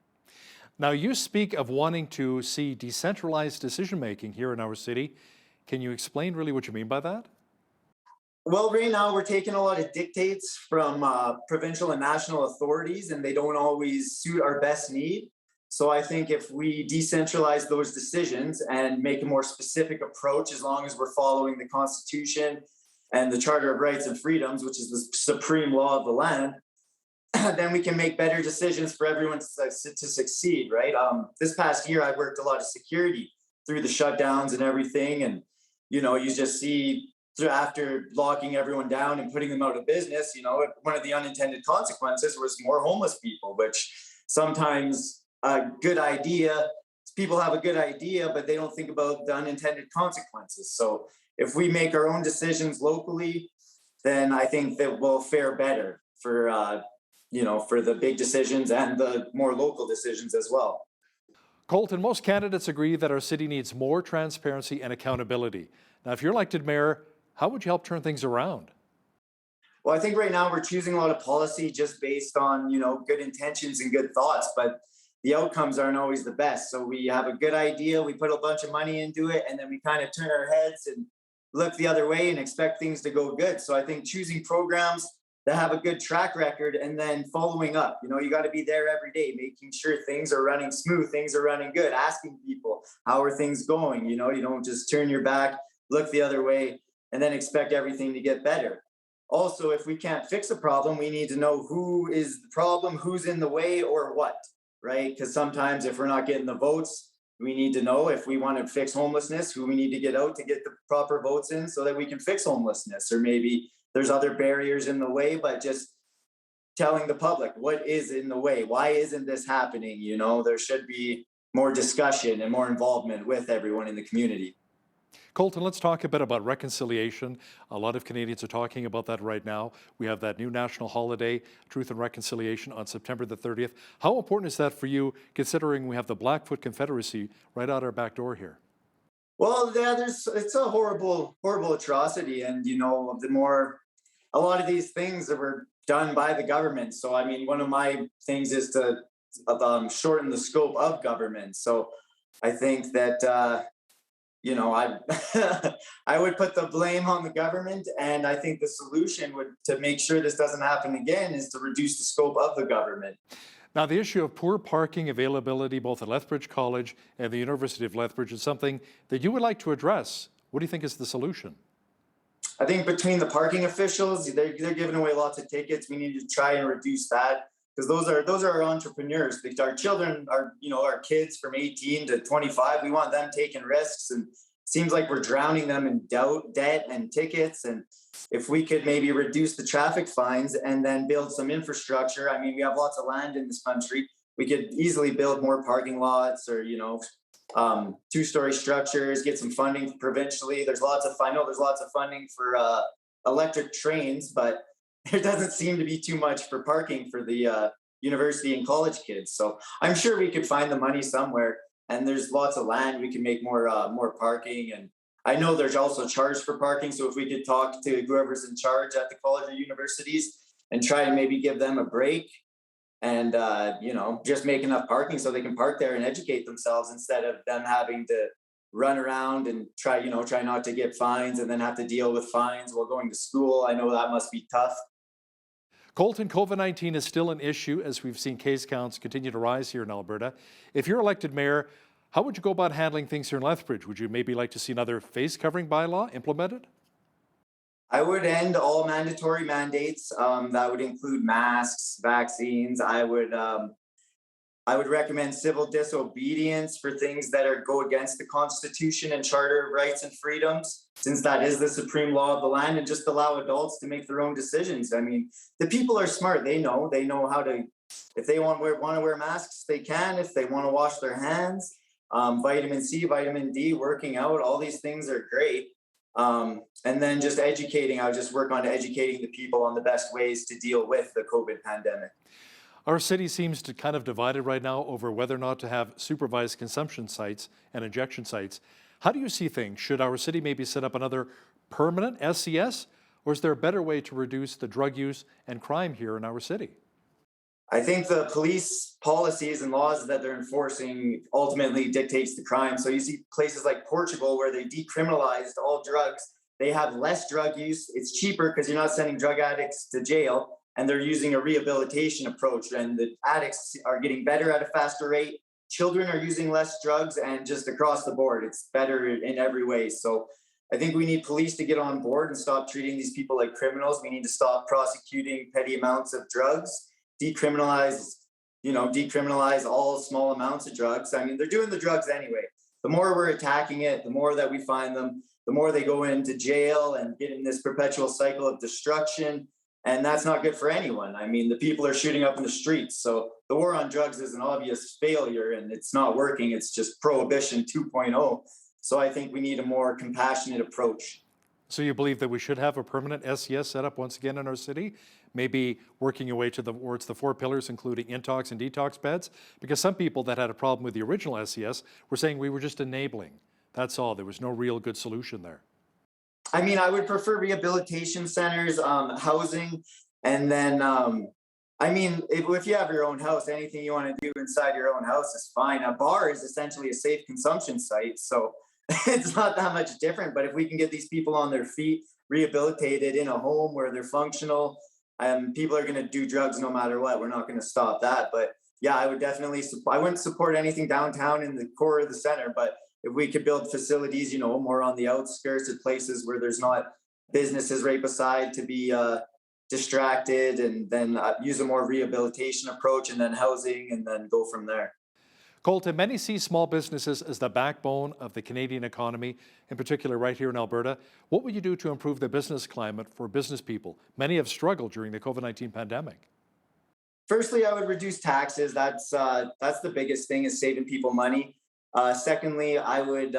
Now, you speak of wanting to see decentralized decision-making here in our city. Can you explain really what you mean by that? Well, right now we're taking a lot of dictates from provincial and national authorities, and they don't always suit our best need. So I think if we decentralize those decisions and make a more specific approach, as long as we're following the Constitution and the Charter of Rights and Freedoms, which is the supreme law of the land, then we can make better decisions for everyone to succeed, right? This past year, I worked a lot of security through the shutdowns and everything. And, you just see after locking everyone down and putting them out of business, one of the unintended consequences was more homeless people, which sometimes people have a good idea, but they don't think about the unintended consequences. So if we make our own decisions locally, then I think that we'll fare better for the big decisions and the more local decisions as well. Colton, most candidates agree that our city needs more transparency and accountability. Now, if you're elected mayor, how would you help turn things around? Well, I think right now we're choosing a lot of policy just based on, good intentions and good thoughts, but the outcomes aren't always the best. So we have a good idea, we put a bunch of money into it, and then we kind of turn our heads and look the other way and expect things to go good. So I think choosing programs that have a good track record and then following up, you got to be there every day, making sure things are running smooth, things are running good, asking people, how are things going? You don't just turn your back, look the other way, and then expect everything to get better. Also, if we can't fix a problem, we need to know who is the problem, who's in the way, or what, right? Because sometimes if we're not getting the votes, we need to know if we want to fix homelessness, who we need to get out to get the proper votes in so that we can fix homelessness. Or maybe there's other barriers in the way, but just telling the public what is in the way. Why isn't this happening? There should be more discussion and more involvement with everyone in the community. Colton, let's talk a bit about reconciliation. A lot of Canadians are talking about that right now. We have that new national holiday, Truth and Reconciliation, on September the 30th. How important is that for you, considering we have the Blackfoot Confederacy right out our back door here? Well, yeah, it's a horrible atrocity. And, a lot of these things that were done by the government. So, I mean, one of my things is to shorten the scope of government. So I think that, you know, I would put the blame on the government. And I think the solution would, to make sure this doesn't happen again, is to reduce the scope of the government. Now, the issue of poor parking availability both at Lethbridge College and the University of Lethbridge is something that you would like to address. What do you think is the solution? I think between the parking officials, they're giving away lots of tickets. We need to try and reduce that, because those are our entrepreneurs. Our children are, you know, our kids from 18 to 25. We want them taking risks, and it seems like we're drowning them in debt and tickets. And if we could maybe reduce the traffic fines and then build some infrastructure. I mean, we have lots of land in this country. We could easily build more parking lots, or, you know, two-story structures, get some funding provincially. I know there's lots of funding for electric trains, but there doesn't seem to be too much for parking for the university and college kids. So I'm sure we could find the money somewhere, and there's lots of land. We can make more parking. And I know there's also charge for parking. So if we could talk to whoever's in charge at the college or universities and try and maybe give them a break, and you know, just make enough parking so they can park there and educate themselves, instead of them having to run around and try not to get fines and then have to deal with fines while going to school. I know that must be tough. Colton, COVID-19 is still an issue as we've seen case counts continue to rise here in Alberta. If you're elected mayor, how would you go about handling things here in Lethbridge? Would you maybe like to see another face covering bylaw implemented? I would end all mandatory mandates. That would include masks, vaccines. I would recommend civil disobedience for things that go against the Constitution and Charter of Rights and Freedoms, since that is the supreme law of the land, and just allow adults to make their own decisions. I mean, the people are smart. They know how to, if they want to wear masks, they can. If they want to wash their hands, vitamin C, vitamin D, working out, all these things are great. And then just educating. I would just work on educating the people on the best ways to deal with the COVID pandemic. Our city seems to kind of divided right now over whether or not to have supervised consumption sites and injection sites. How do you see things? Should our city maybe set up another permanent SCS, or is there a better way to reduce the drug use and crime here in our city? I think the police policies and laws that they're enforcing ultimately dictates the crime. So you see places like Portugal, where they decriminalized all drugs. They have less drug use. It's cheaper because you're not sending drug addicts to jail, and they're using a rehabilitation approach, and the addicts are getting better at a faster rate. Children are using less drugs, and just across the board, it's better in every way. So I think we need police to get on board and stop treating these people like criminals. We need to stop prosecuting petty amounts of drugs, decriminalize all small amounts of drugs. I mean, they're doing the drugs anyway. The more we're attacking it, the more that we find them, the more they go into jail and get in this perpetual cycle of destruction. And that's not good for anyone. I mean, the people are shooting up in the streets. So the war on drugs is an obvious failure, and it's not working. It's just prohibition 2.0. So I think we need a more compassionate approach. So you believe that we should have a permanent SCS set up once again in our city? Maybe working your way towards the 4 pillars, including intox and detox beds? Because some people that had a problem with the original SCS were saying we were just enabling. That's all. There was no real good solution there. I mean, I would prefer rehabilitation centers, housing, and then, I mean, if you have your own house, anything you want to do inside your own house is fine. A bar is essentially a safe consumption site, so it's not that much different. But if we can get these people on their feet, rehabilitated in a home where they're functional, people are going to do drugs no matter what. We're not going to stop that. But yeah, I wouldn't support anything downtown in the core of the center, but if we could build facilities, more on the outskirts of places where there's not businesses right beside to be distracted, and then use a more rehabilitation approach, and then housing, and then go from there. Colton, many see small businesses as the backbone of the Canadian economy, in particular right here in Alberta. What would you do to improve the business climate for business people? Many have struggled during the COVID-19 pandemic. Firstly, I would reduce taxes. That's the biggest thing, is saving people money. Secondly, I would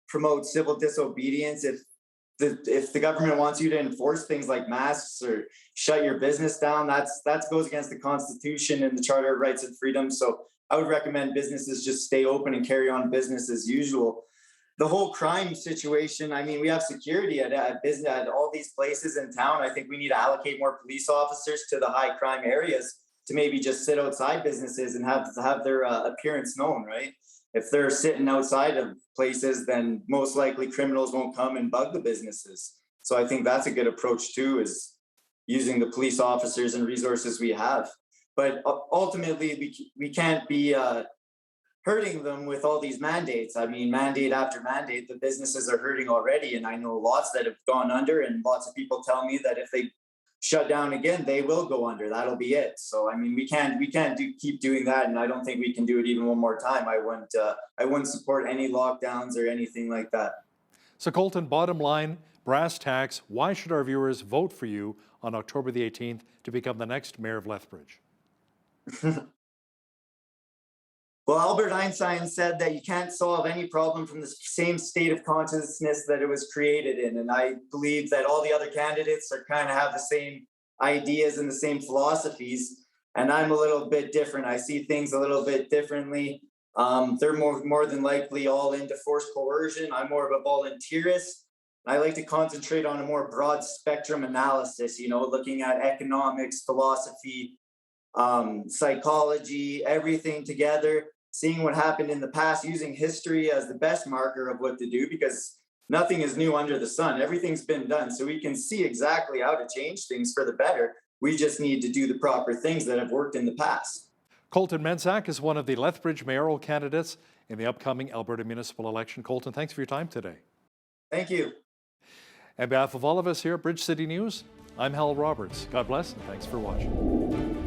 promote civil disobedience. If the government wants you to enforce things like masks or shut your business down, that goes against the Constitution and the Charter of Rights and Freedoms. So I would recommend businesses just stay open and carry on business as usual. the whole crime situation, I mean, we have security at business at all these places in town. I think we need to allocate more police officers to the high crime areas to maybe just sit outside businesses and have their appearance known, right? If they're sitting outside of places, then most likely criminals won't come and bug the businesses. So I think that's a good approach too, is using the police officers and resources we have. But ultimately, we can't be hurting them with all these mandates. I mean, mandate after mandate, the businesses are hurting already. And I know lots that have gone under, and lots of people tell me that if they shut down again, they will go under. That'll be it. So, I mean, we can't keep doing that. And I don't think we can do it even one more time. I wouldn't support any lockdowns or anything like that. So Colton, bottom line, brass tacks, why should our viewers vote for you on October the 18th to become the next mayor of Lethbridge? Well, Albert Einstein said that you can't solve any problem from the same state of consciousness that it was created in. And I believe that all the other candidates are kind of have the same ideas and the same philosophies. And I'm a little bit different. I see things a little bit differently. They're more than likely all into forced coercion. I'm more of a volunteerist. I like to concentrate on a more broad spectrum analysis, you know, looking at economics, philosophy, psychology, everything together, seeing what happened in the past, using history as the best marker of what to do, because nothing is new under the sun. Everything's been done. So we can see exactly how to change things for the better. We just need to do the proper things that have worked in the past. Colton Menzak is one of the Lethbridge mayoral candidates in the upcoming Alberta municipal election. Colton, thanks for your time today. Thank you. On behalf of all of us here at Bridge City News, I'm Hal Roberts. God bless and thanks for watching.